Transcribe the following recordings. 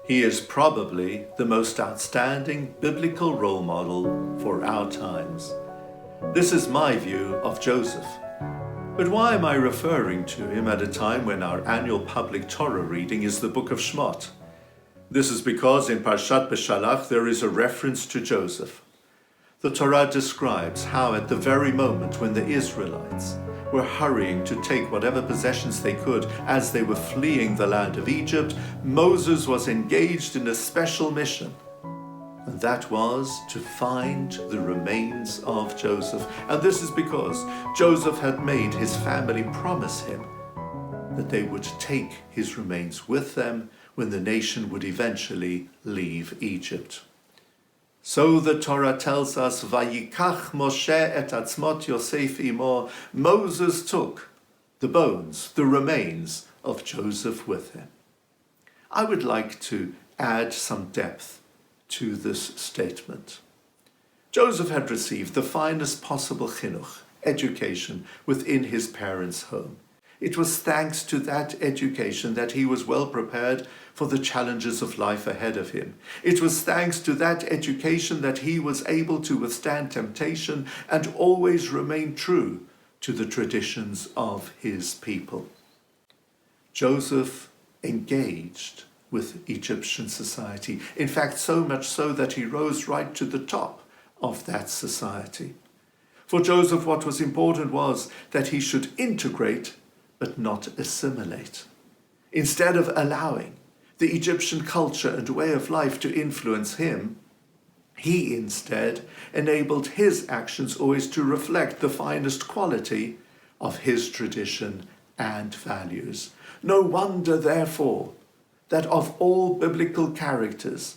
He is probably the most outstanding biblical role model for our times. This is my view of Joseph. But why am I referring to him at a time when our annual public Torah reading is the book of Shemot? This is because in Parshat Beshalach there is a reference to Joseph. The Torah describes how at the very moment when the Israelites were hurrying to take whatever possessions they could as they were fleeing the land of Egypt, Moses was engaged in a special mission. And that was to find the remains of Joseph. And this is because Joseph had made his family promise him that they would take his remains with them when the nation would eventually leave Egypt. So the Torah tells us, Vayikach Moshe et atzmot Yosef imo, Moses took the bones, the remains of Joseph with him. I would like to add some depth to this statement. Joseph had received the finest possible chinuch, education, within his parents' home. It was thanks to that education that he was well prepared for the challenges of life ahead of him. It was thanks to that education that he was able to withstand temptation and always remain true to the traditions of his people. Joseph engaged with Egyptian society. In fact, so much so that he rose right to the top of that society. For Joseph, what was important was that he should integrate but not assimilate. Instead of allowing the Egyptian culture and way of life to influence him, he instead enabled his actions always to reflect the finest quality of his tradition and values. No wonder, therefore, that of all biblical characters,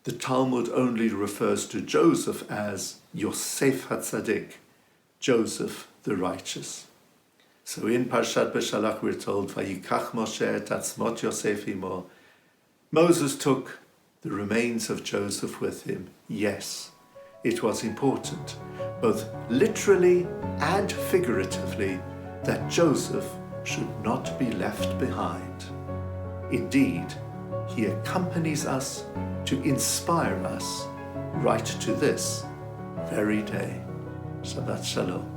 the Talmud only refers to Joseph as Yosef HaTzadik, Joseph the righteous. So in Parshat Beshalach we're told, Vayikach Moshe et atzmot Yosef imo. Moses took the remains of Joseph with him. Yes, it was important, both literally and figuratively, that Joseph should not be left behind. Indeed, he accompanies us to inspire us right to this very day. Shabbat Shalom.